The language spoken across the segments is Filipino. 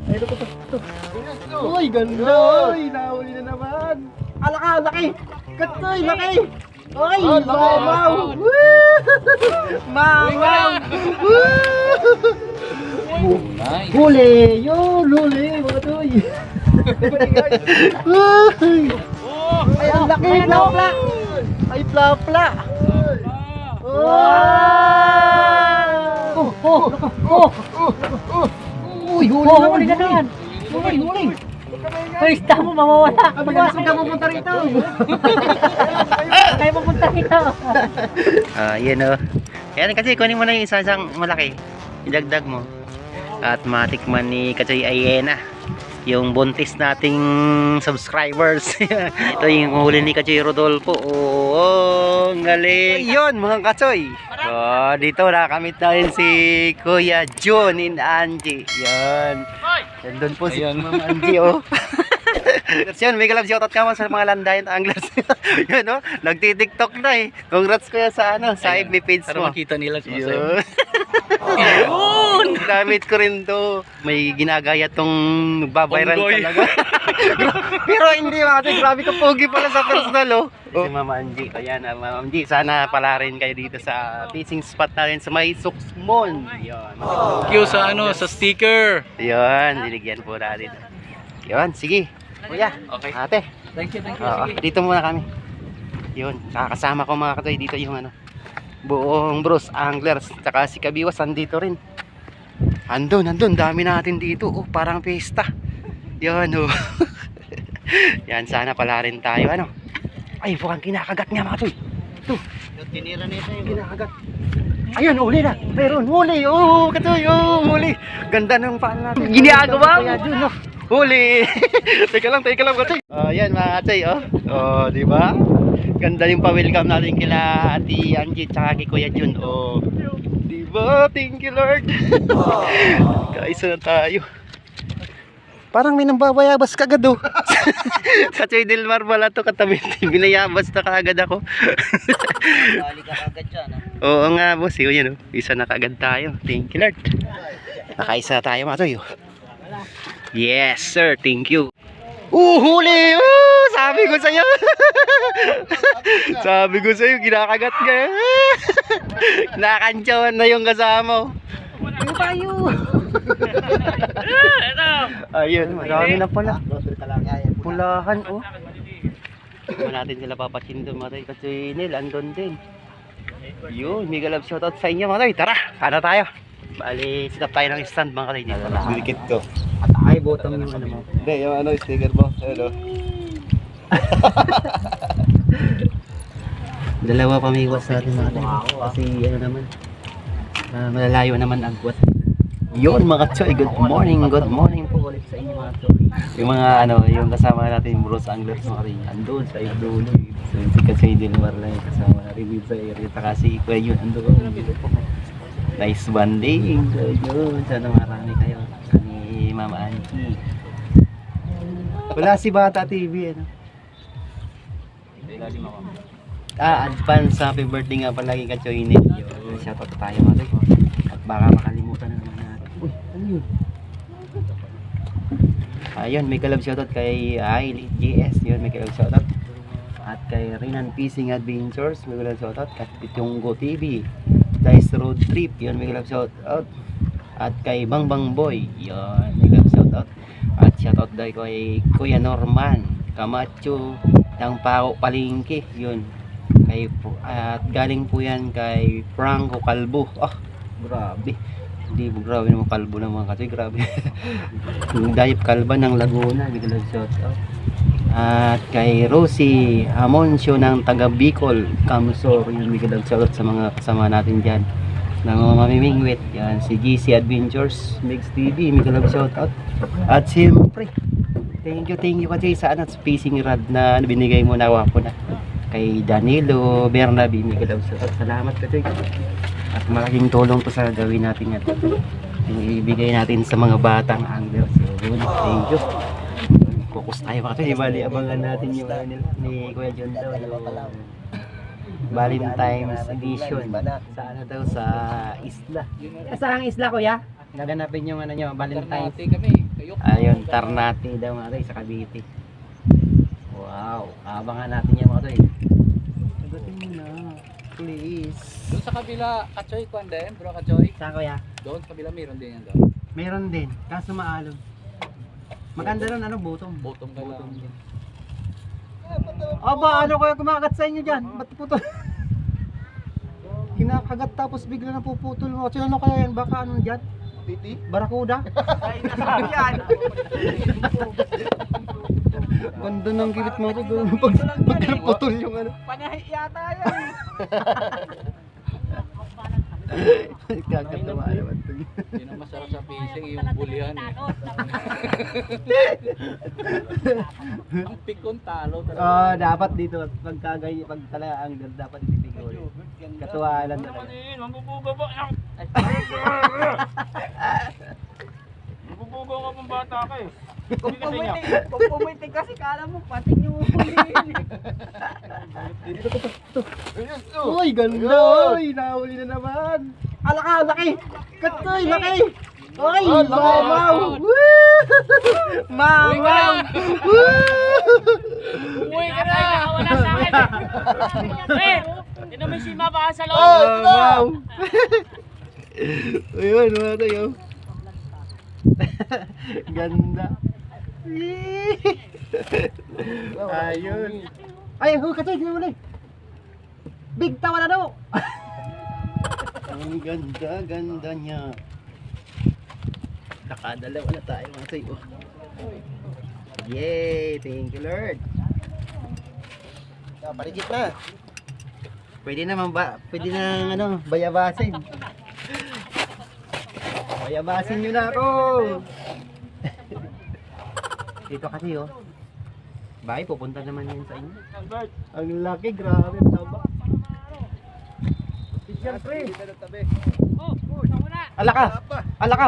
Ay, ito. Uy, ganda. Uy, nahuli na naman. Alaka, laki. Katoy, laki. Uy, mamaw. Mamaw. Nice. Huli. Yun, huli. Mga toy. Uy. Ay, ang laki. Plapla. Ay, plapla. Uy, huli na naman. Huli. Uy, mo mamawala. Saan ka pupunta rito? Saan kayo pupunta rito? Yan o. Yan kasi kunin mo na yung isang malaki. Idagdag mo. At matikman ni Kachoy Ayena yung buntis nating subscribers. Ito yung huli ni Kachoy Rodolfo. Oh, ang galing. Ayun mga Kachoy. So, dito nakamit natin si Kuya John and Angie. Yan. Doon po si Mama Angie, oh. Yun, may galab shoutout ka mo sa mga landayan anglers. Yun, oh. Nagti-tiktok na eh. Congrats kuya sa sa FB page mo. Para makita nila sa Yun. Yun! Gamit ko rin to. May ginagaya tong nagbabiral talaga. Pero hindi kasi grabe ka pogi pala sa personal, oh. Si Mama Angie. Kaya na, Mama Angie, sana pala rin kayo dito sa fishing spot natin sa may Suksmon. Yun. Thank you sa sa sticker. Yun, diligyan po natin. Yun, sige. Kuya, Okay. ate. Thank you. Oo, dito muna kami. Yun, kakasama ko mga katoy dito yung buong Bros Anglers. Tsaka si Kabiwas andito rin. Andun, dami natin dito. Oh, parang pista. Yan, oh. Yan, sana pala rin tayo. Ay, mukhang kinakagat nga mga katoy. Ito. Tinira nito yung kinakagat. Ayun, huli na. Meron, huli. Oh, katoy, oh, huli. Ganda ng paan natin. Ginagawa mo. Huli! Teka lang kasi. Yan mga katay, oh. Oh, di ba? Ganda yung pa-welcome natin kila Ate Angie tsaka kay Kuya Jun. Oh. Di ba? Thank you, Lord. Kaisa na tayo. Parang may nambabayabas kagad, oh. Katay Delmar pala to katabi. Binayabas na kagad ako. Bali ka kagad dyan, Oo nga, boss. Yun, oh. Isa na kagad tayo. Thank you, Lord. Nakaisa tayo mga toy, oh. Yes sir, thank you. Huli! Sabi ko sa'yo. Sabi ko sa'yo, kinakagat ka. Nakantsawan na yung kasama. Ano tayo? Ayun, marami na pala. Pulahan, oh. Hindi natin sila papasin doon, matay. Kasi Nel, andun din. Yun, mega love shoutout sa inyo, matay. Tara, sana tayo. Bali, sit up tayo ng stand mga kalay dito. Dikit to. At ay, bottom yung mo. Hindi, yung sticker mo. Hello. Dalawa pamiwas natin mga kalay. Kasi naman, malalayo naman agwat. Yun mga choy, good morning po ulit sa inyo mga choy. Yung mga yung kasama natin yung Bros Anglers mga kalay. Andun sa dulo. So, si Kachoy Delmar lang yung kasama natin sa area. Taka si Kuya yun, andun. Nice bonding. So yun, sana marami kayo. Ni Mama Angie. Wala si Bata TV, advance happy birthday nga palagi ka Choy Nel. Shoutout tayo mga toy. At baka makalimutan na naman natin. Uy, ano yun? Ayun, may kalab shoutout kay Aileen GS. Yun, may kalab shoutout. At kay Rinan Fishing Adventures, may kalab shoutout. At Pityonggo TV. Dice Road Trip, yun, may kalab shoutout. At kay Bang Boy, yun, may kalab shoutout. At shoutout dahil kay Kuya Norman Camacho ng Pao Palingki, yun. At galing po yan kay Franco Calvo. Grabe. Hindi po grabe naman kalbo ng mga katoy, grabe. Yung Dayip Kalba ng Laguna, may kalab shoutout. At kay Rosie Amoncio ng taga Bicol, Kamsor, yun, may kalab shoutout sa mga kasama natin dyan ng mga mamimingwit. Yan, si GC Adventures, Mix TV, may kalab shoutout. At siyempre, thank you kasi sa fishing rod na binigay mo na wapo na. Kay Danilo Bernabe, may kalab shoutout. Salamat kasi. At malaking tulong to sa gawin natin yan. Yung ibigay natin sa mga batang anglers. So, yun, thank you. Focus tayo mga tayo. Bali, abangan natin yung ni Kuya John daw. Valentine's edition. Sa daw sa isla. Saan isla, Kuya? Naganapin yung nyo, Valentine's. Kami. Ayun, Ternate daw mga toy, sa Cavite. Wow, abangan natin yan mga toy. Sagutin mo na, please. Doon sa kabila, Kachoy kwan din, bro Kachoy. Saan kuya? Doon sa kabila mayroon din yan doon. Meron din, kaso maalon. Maganda rin ano, bottom. Bottom ka lang. Aba, ano kaya kumakat sa inyo dyan? Ba't putol? Kinakagat tapos bigla na puputol mo. Sino ano kaya yan? Baka ano dyan? Titi? Barakuda? Ay, nasabi yan. Ganda ng gilit mo ito. Pag naputol yung ano. Panahi yata yan. Kakatawa naman ito. Yun ang masarap sa fishing, yung bulihan eh. Ang pikon talo talaga. Dapat dito pagkagay pag talaga ang dapat ititigol. Katuwaan talaga. Mambubuga ba? Mambubuga ka pang bata ka eh. Hindi kasi niya. Kung pumitig kasi kala mo pating yung huliin. Uy, ganda! Uy, nahuli na naman! Alaka, laki! Katoy, laki! Uy, mamaw! Mamaw! Umuwi ka na! Wala sa akin! Eh! Hindi naman si Ma baka sa loob! Mamaw! Ayun, mga tayo. Ganda. Ayun. Ay, katoy, ginawala. Big tawa na daw! Ang ganda niya. Nakadalawa na tayo mga tayo. Yay! Thank you Lord. Paligid na. Pwede naman ba? Pwede na ano, bayabasin. Bayabasin nyo na ako. Dito kasi oh. Bakit pupunta naman yun sa inyo? Ang laki, grabe, taba. Siyempre. Alaka! Alaka!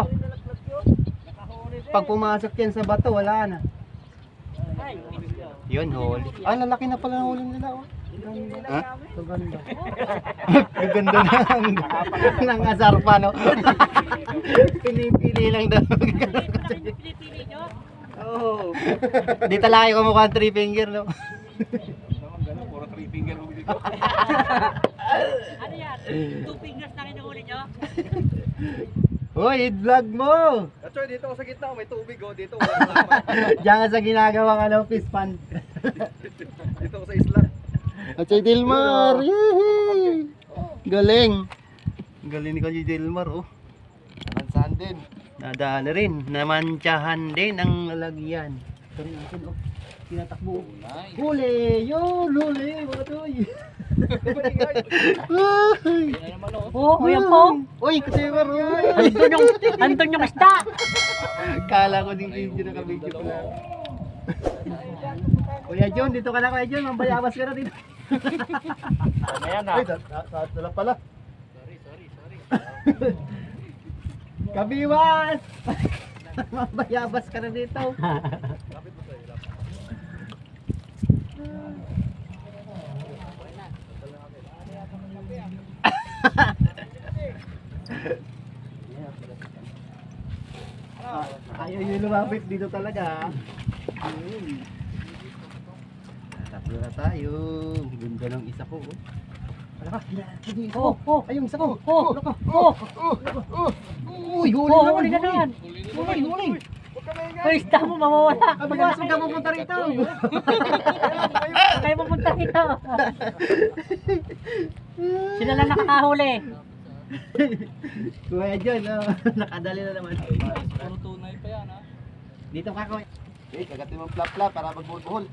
Pag pumasok yan sa bato, wala na. Yun, huli. Lalaki na pala ng huli nila, oh. Ha? Ito ganda. Ganda na ng asarpa, no? Pinipili lang daw. Pinipili nyo? Oo. Di talaga ko mukha 3 finger, no? Ano yan? 2 fingers na kinuhuli nyo? Hoy, i-vlog mo! Kachoy, dito ako sa gitna, may tubig oh. Dito, wala Diyan ka sa ginagawang ano, fish pond. dito ako sa isla. At si Dilmar! Yehey! Galing! Galing ni Kuya Dilmar, oh. Namansahan din. Nadala rin. Namantsahan din ang lalagyan. Ito rin natin, oh. Tinatakbo. Nice. Huli! Yun! Huli! Mga toy! Yan na naman oh. Oo, yan po! Uy! Kuya Dilmar! Andun yung isda! Kala ko din video na ka-video ko lang. Kuya John, dito ka na Kuya John. Mambayabas ka na dito. Ayan na. Ay, sa pala. Kabiwas! Mambayabas ka na dito. Ayaw yung lumapit dito talaga. Ayun. Tatlo na tayo. Ganda ng isa ko. Oh. Wala ka, hindi isa Oh, ko. oh. Ayun, isa ko. Oh, Wala ka. oh. Uy, huli Oh, naman. huli ka na yan! Huli, huli. Uy, isda mo mawawala! Kabiwas, huwag ka pupunta rito. Huwag kayo pupunta rito! Sila lang nakakahuli! Kuya John, oh, nakadali na naman. Puro tunay pa yan ha. Dito ka, Kuya. Eh, kagatin mong plap-plap para magbuhol-buhol.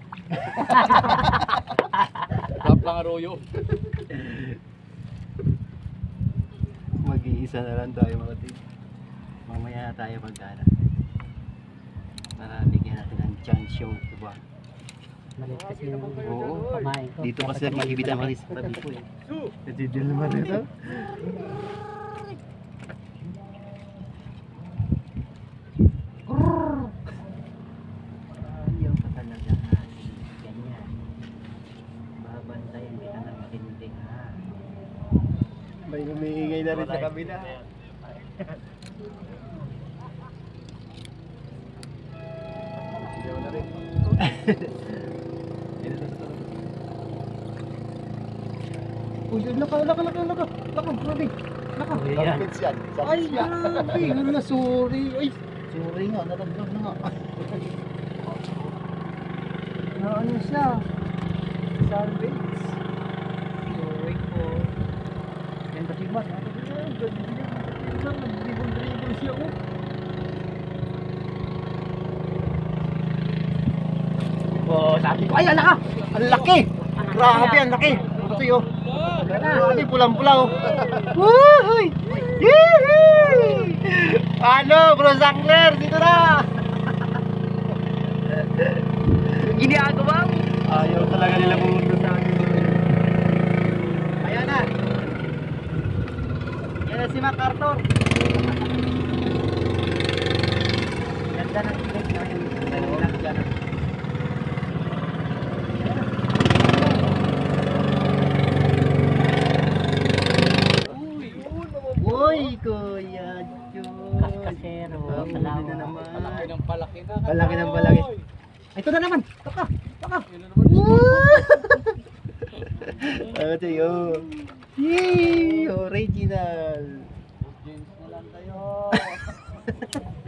Drop lang aroyo. Mag-iisa na lang tayo mga tip. Mamaya na tayo magkana. Para bigyan natin ang chance yung iba. Malit kasi yung Oo. pamain ko. Dito kasi nakikibitan mga sa tabi ko eh. Nadidil naman ito. Ayaw ka talaga natin. Ganyan. Babantayan kita ng matindi ha. May umiingay na rin sa kabila. Uy, laka, grabe. Kapits yan. Ay, Kapits yan. grabe. Ano na, sorry. Ay, sorry nga, nalaglag na nga. Na ano siya? Salvage. Sorry po. Ganda timas. Nag-dribble siya, oh. Oh, sabi ko, ay, alaka! Ang laki! Grabe, ang laki! Ito yun. Grabe, pulang-pula, oh. Woohoo! Yee! Ano, bro Zangler, dito na! Ginagawa mo? Ayaw talaga nila pumunta sa akin. Ayan na. Yan na si MacArthur. Ganda ng ilog na yun. Ganda dyan. Uy, Kuya Jun. Kaskasero. Salamat na naman. Palaki ng palaki na. Palaki ng palaki. Ito na naman. Taka. Yun na naman. Ito yun. Yee! Original. Jeans na lang kayo.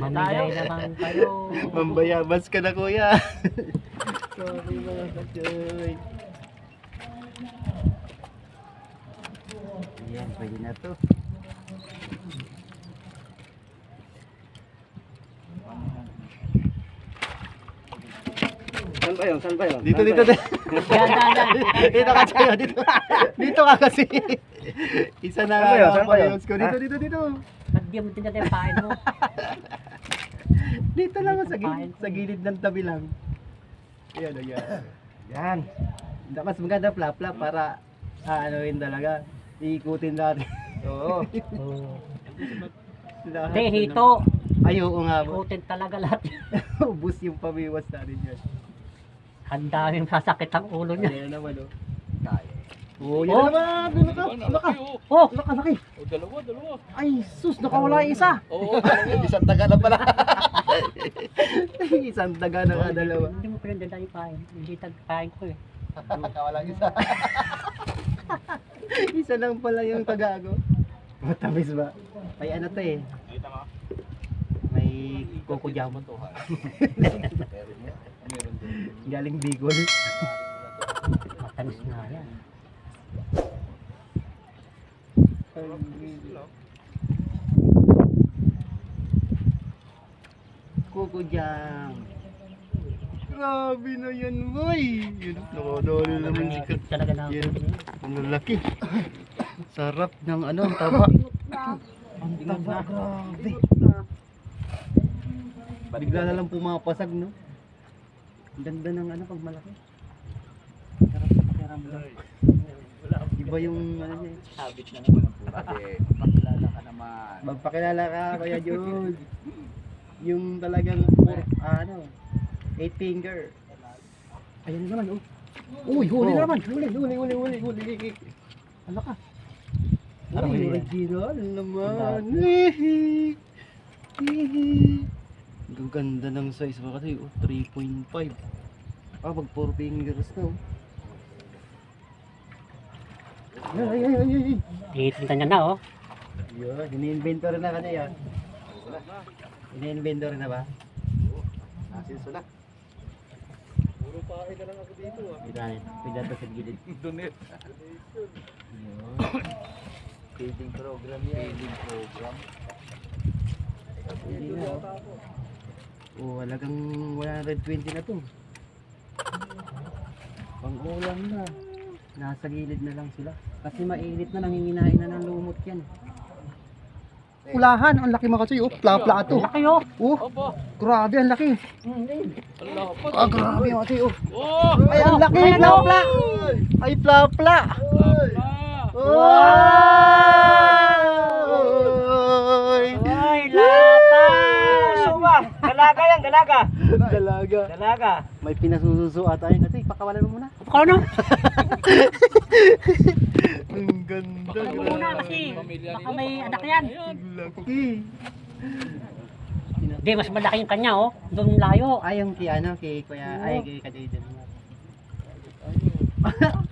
Mamigay naman kayo. Mambayabas ka na, kuya. Sorry mga kachoy. Ayan, pwede na to. Saan ba yun? Dito. Yan. Dito ka sa'yo, dito. Dito ka kasi. Isa na lang ang payos ko. Dito. Ba't di mo tinatay yung pain mo? Dito lang sa gilid ng tabi lang. Ayan. Yan. Mas maganda plap-plap para aanoin talaga. Iikutin natin. Oo. Hindi, hito. Ay, oo nga. Ikutin talaga lahat. Ubus yung pamiwas natin yan. Ang daming sasakit ang ulo niya. Ayan naman, oh. Oh, yan naman. Doon ka. Laki, Oh! Laki. oh, dalawa. Ay, sus. Nakawala yung isa. Oo, dalawa. Isang taga na pala. Isang taga na nga dalawa. Hindi mo pinagdala yung pain. Hindi tagpain ko eh. Walang isa. Isa lang pala yung tagago. Matamis ba? May ano to eh. May coco jam. Galing Bicol. Matamis na yan. Coco jam. Grabe na yan, boy. Yun, nakadali naman si Kat. Talaga na. Yan, ang lalaki. Sarap ng ano, ang taba. Ang taba, grabe. Bigla na lang pumapasag, no? Ang ganda ng ano pag malaki. Sarap sa pakiramdam. Iba yung ano niya. Habit na naman ang pura. Magpakilala ka naman. Magpakilala ka, Kuya Jun. Yung talagang ano, 8 finger. Ayan naman, oh. Uy, huli na naman. Huli. Ano ka? Uy, original naman. Ang ganda ng size mo kasi, oh, 3.5. Ah, mag 4 fingers na, oh. Ay. Itinta niya na oh. Yun, ini-inventory na kasi yan. Ini-inventory na ba? Nasinso na. Puro pahay na lang ako dito ah. Pida to sa gilid. Donate. Feeding program yan. Hindi na, oh. Oh, halagang 120 na to. Pang-ulam na. Nasa gilid na lang sila. Kasi mainit na, nanginginain na ng lumot yan. Ulahan, ang laki mga kasi, oh, pla-pla to. Laki oh. Oh, Opo. grabe, ang laki. Allah pa. Ah, grabe mga kasi, oh. Oh! Ay, ang laki, pla-pla. Ay, pla-pla. Ah! Oy! Ay, lata! Suwa! Dalaga yan, dalaga! Dalaga. May pinasususo ata yun. Kasi pakawalan mo muna. Ikaw no? Ang ganda. Ikaw muna kasi Pamilya baka nila, may baka anak yan. ayan. Laki. Hindi Hindi, mas malaki yung kanya, oh. Doon layo. Ay, yung kay ano, kay Kuya, ay kay Kadidel.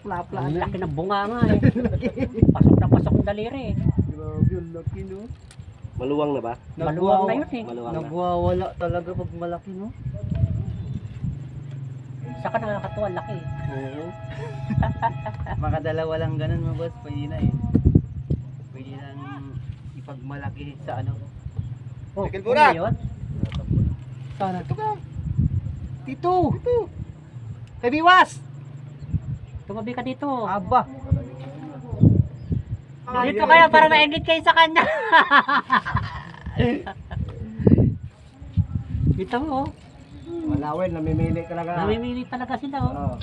Pla-pla. Ang laki ng bunga nga, eh. Pasok na pasok ng daliri, eh. Grabe, ang laki, no? Maluwang na ba? Maluwag na yun, eh. Maluwang na. Nagwawala talaga pag malaki, no? Saka nakakatuwa, laki. Oo. Makadalawa lang ganun, mga boss. Pwede na eh. Pwede nang ipagmalaki sa ano. Oh, Tigil mo na. ano yun? Sana. Ito ka. Dito. Dito. Kay Biwas. Tumabi ka dito. Aba. Dito kayo para ma-engage kayo sa kanya. Dito mo, oh. Malawin, namimili talaga. Namimili talaga sila, oh. Oo.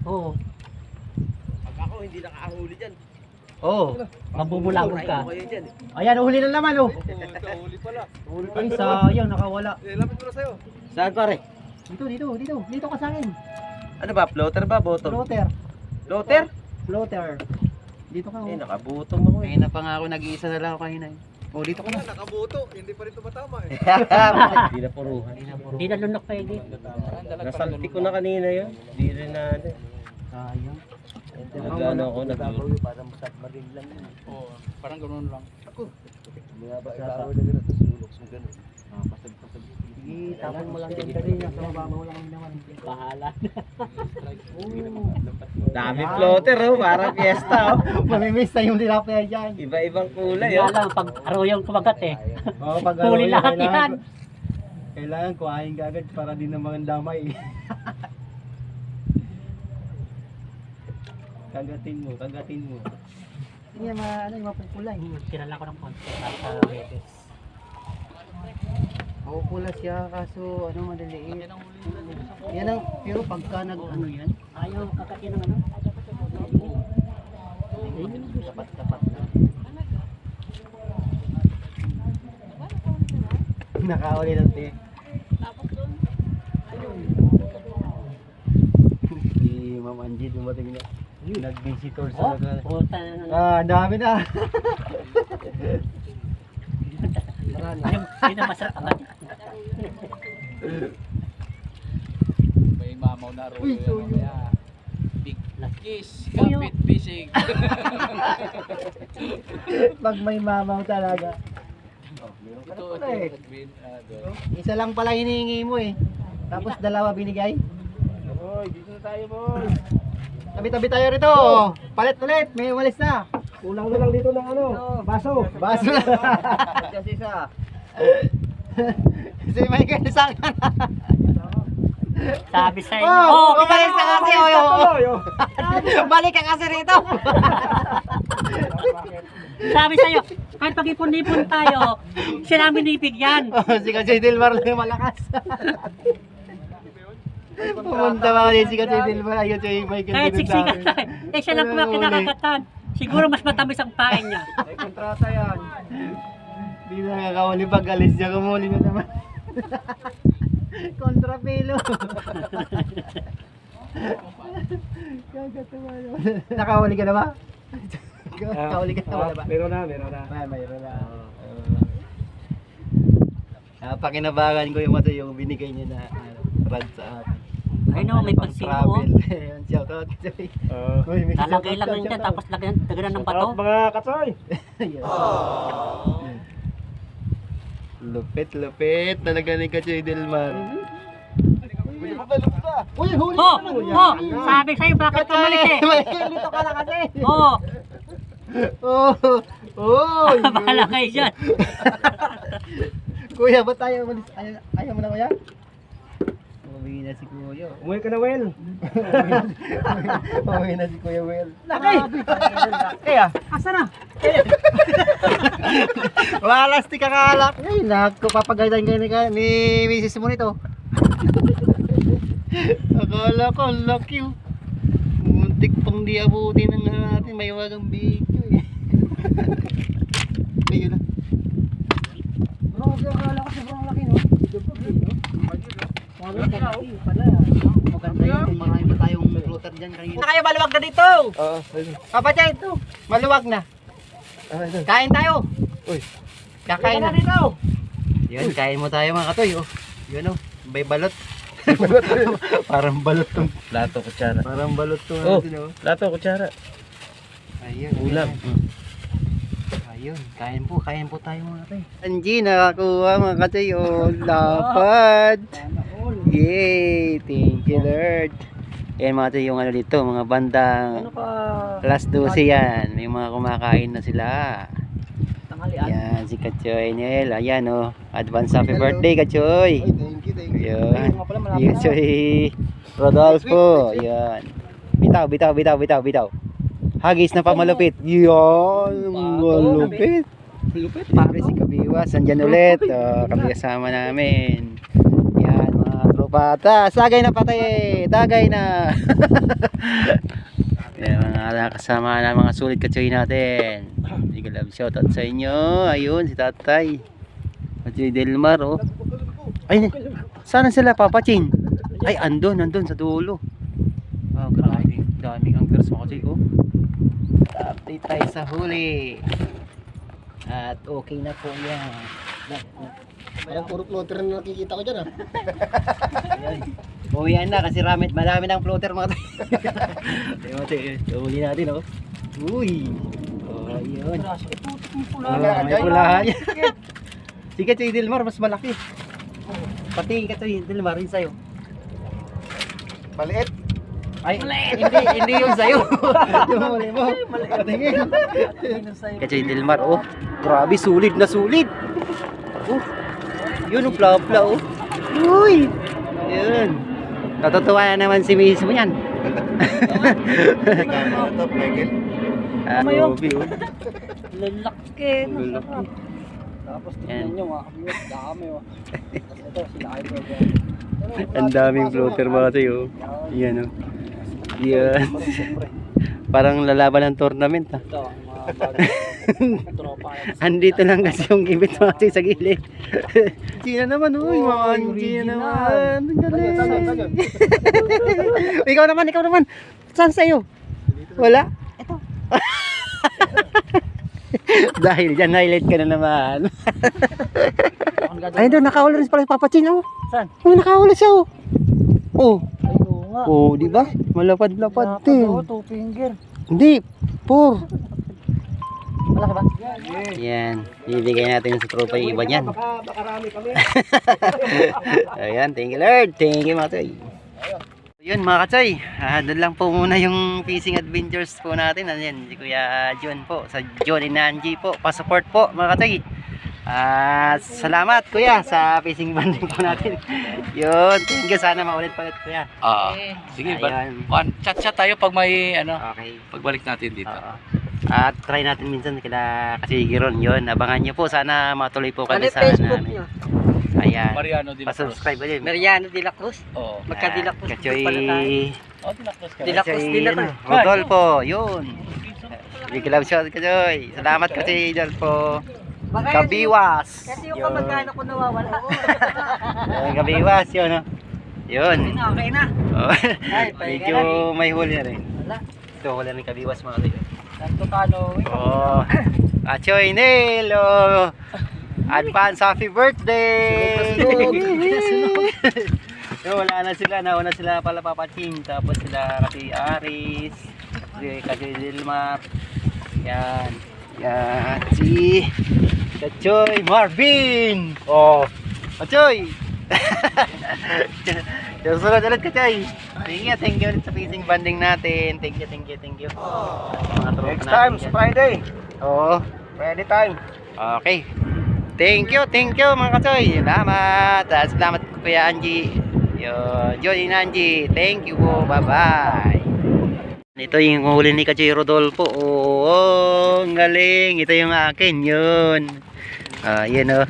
Oo. Pag ako hindi nakahuli dyan. Oh. Mabubulabog ka. Kayo dyan. Ayan, huli na naman, oh. Huli pala. Ay, sayang, nakawala. Lapit ko na sa'yo. Saan pare? Dito ka sa akin. Ano ba? Floater ba? Bottom? Floater. Floater? Floater. Dito ka, Eh, oh. nakabutong ako eh. Kaya na pa nga ako, nag-iisa na lang ako kanina, eh. Oh, dito ka na. Nakabuto. Hindi pa rin tumatama eh. Hindi na puruhan. Hindi na lunok pwede. Nasalti ko na kanina yun. Hindi rin na ano. Sayang. Nagano ako, nag-iit. Parang marin lang yun. Oo, parang ganoon lang. Mga ba ibaro na gano'n. Tapos sulok sa gano'n. Pasag. Sige, tapon mo lang yan dali. Sa mababaw lang ang naman. Bahala. Dami floater oh, parang fiesta oh. Mamimiss na yung tilapia dyan. Iba-ibang kulay Kaya oh. lang, pag arroyong kumagat, eh. Oo, pag Huli ano, lahat kailangan- yan. Kailangan kuhain ka agad para di na mga damay. Kagatin mo. Hindi yung mapupulay. Tinala ko ng konti sa redes. Mapupula siya kaso ano madaliit. Yan ang, pero pagka nag ano yan, Ayaw kakatin ng ano? tapat na. Nakauli lang te. Si Ma'am Angie dumating na. Nag-visitor sa Oh, lugar. puta na. Ah, dami na. Hindi na masarap ang May mamaw na royo yan mamaya. Big kiss, Uy, oh. kapit, fishing. Pag may mamaw talaga. Ito, pala eh. Edwin, Isa lang pala hinihingi mo eh. Tapos dalawa binigay. Boy, dito na tayo boy. Tabi-tabi tayo rito. Palit ulit. May umalis na. Kulang na lang dito ng ano, baso. Baso na. Kasi isa. Si Michael sa akin. Sabi sa inyo. Oh, kita umalis na kasi. Balik ka kasi rito. Sabi sa iyo, kahit pag-ipon-ipon tayo, siya namin ibigyan. Si Kasi Dilmar lang yung malakas. Pumunta pa ulit si Kasi Dilmar. Ayun si Michael. Kahit Dilmar sa siksikan akin. tayo. Eh siya lang kumakit nakakatan. Siguro mas matamis ang pain niya. May kontrata yan. Di na nakakawali pag alis niya. Kumuli na naman. Kontrapelo. Kakatawa naman. Nakawali ka na ba? Nakawali ka na ba? Meron na. Mayroon na. Napakinabangan ko yung mata yung binigay niya na rad sa akin. Ay no, may Pang pansin mo. travel. Ayan, shout out. Uy, may Lalagay shout lang out, yun dyan, shout out. tapos lagyan ng bato. Mga katsoy. Ayan. Lupit talaga ni Kachoy Delmar. Uy, huli Oh, naman. oh, sabi sa'yo, bakit ka malis eh? Michael, dito ka na kasi. Oh, Oh, bahala kayo dyan. Kuya, ba't tayo umalis? Ayaw mo na kuya? Umuwi na si Kuya. Umuwi ka na, Wel. Umuwi na si Kuya Will. Laki! Laki ah. Asa na? Walastik kakalak. Ay, naku, papagalitan kayo ni Mrs. mo nito. Akala ko, ang laki oh. Muntik pang di abutin ng ano natin, may wagang video eh. Ayun na. Bro, akala ko sobrang laki no? Maganda yun, marami pa tayong floater dyan kanina. Na kayo, maluwag na dito! Oo. Papa Chay, ito. Maluwag na. Kain tayo. Uy. Kakain na. Yun, kain mo tayo mga katoy. Oh. Yun oh, may balot. Parang balot tong. Plato, kutsara. Parang balot tong. Oh. Ano, Plato, kutsara. ayun. Ulam. Ayun, kain po tayo mga katoy. Angie, nakakuha mga katoy. Oh, lapad. Yay, thank you Lord. Yan mga katoy, yung ano dito, mga bandang alas 12 yan. May mga kumakain na sila. Yan, si Kachoy Nel. Ayan oh, advance happy birthday Kachoy. Thank you. Yan. Kachoy Rodolfo. Yan. Bitaw. Hagis na pamalupit. Yan, malupit. Siyempre si Kabiwas, andyan ulit. Kami kasama namin. Yan, mga tropa. Tagay na patay. Tagay na. Yan, mga kasama na mga sulit Kachoy natin. Big love shoutout sa inyo. Ayun, si tatay. At si Delmar, oh. Ay, sana sila papachin? Ay, andun sa dulo. Oh, grabe. Daming anglers mo kasi, oh. Update tayo sa huli. At okay na po yan. Parang puro floater na nakikita ko dyan ah. Uwian na kasi marami ng floater mga tayo. Huli natin, oh. Uy. Oh, yun. May pulahan. Sige, si Delmar, mas malaki. Pati ka si Delmar, yun sa'yo. Maliit. Ay, hindi yung sa'yo. Yung huli mo. Patingin. Kasi Delmar, oh. Grabe, sulit na sulit. Oh. Yun, yung pla-pla, oh. Uy. Yun. Natutuwa na naman si Miss mo yan. Top Michael. Grabe, oh. Lalaki. Lalaki. Tapos Yan. tignan nyo mga kabiyot, dami oh. Tapos ito, sila kayo ko Ang daming floater mga tayo. Yan, oh. Yan. Parang lalaban ng tournament, ha. Ito, ang mga bagong tropa. Andito lang kasi yung ibit mga tayo sa gilid. Gina naman, uy. Mga Gina naman. Ang galing. Ikaw naman. Saan sa'yo? Wala? Ito. Dahil dyan, highlight ka na naman. Ayun doon, nakahula rin pala si Papa Chin, oh. Saan? Oh, nakahula siya, oh. Oh. Ay, oo nga. Oh, di ba? Malapad-lapad din. Dapat, oh, 2 finger. Hindi, 4. Malaki ba? Yan, ibigay natin sa tropa yung iba niyan. Baka rami kami. Ayan, thank you Lord. Thank you mga Katsoy. Yun mga Katsoy, doon lang po muna yung fishing adventures po natin. Ayan, si Kuya John po, sa John and Angie po. Pa-support po mga Katsoy. Salamat Kuya sa fishing banding po natin. Yun, thank you. Sana maulit pa ulit Kuya. Sige, Ayan. chat tayo pag may Okay. pagbalik natin dito. At try natin minsan kasi Giron yun. Abangan nyo po. Sana matuloy po kami sa namin. Ayan. Mariano din. Pa-subscribe din. Mariano de la Cruz. Oo. Magka-de la Cruz. Kachoy. Oh, dinakos ka. De la Cruz din na to. Rodolfo. Yun. Big love shot Kachoy. Salamat kasi Rodolfo. Kabiwas. Kasi yung kamag-anak ko nawawala. Kabiwas yun. Yun. Okay na. Oh. Ay, Medyo may huli na rin. Wala. Ito huli ng Kabiwas mga tayo. Santo Tano. Oh, Kachoy Nelo. Advance happy birthday. So, wala na sila, nauna sila pala Papaching, tapos sila kasi Aris, kasi Dilmar. Yan. Yan si Kachoy Marvin. Oh, Kachoy. Susunod ulit Kachoy. Thank you ulit sa fishing banding natin. Thank you. Next time, sa Friday. Oo. Friday time. Okay. Thank you mga Kachoy. Salamat Kuya Angie. Johnny Angie. Thank you po. Bye-bye. Ito yung huli ni Kachoy Rodolfo. Oh, ang galing. Ito yung akin. Yun. Yan oh.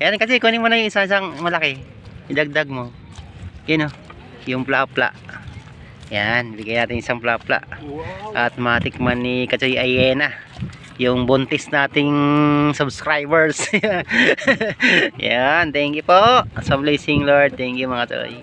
Yan kasi kunin mo na yung isang malaki. Idagdag mo. Yan oh. Yung pla-pla. Yan. Bigay natin isang pla-pla. At matikman ni Kachoy Ayena yung buntis nating subscribers. Yan, thank you po sa blessing Lord. Thank you mga Kachoy.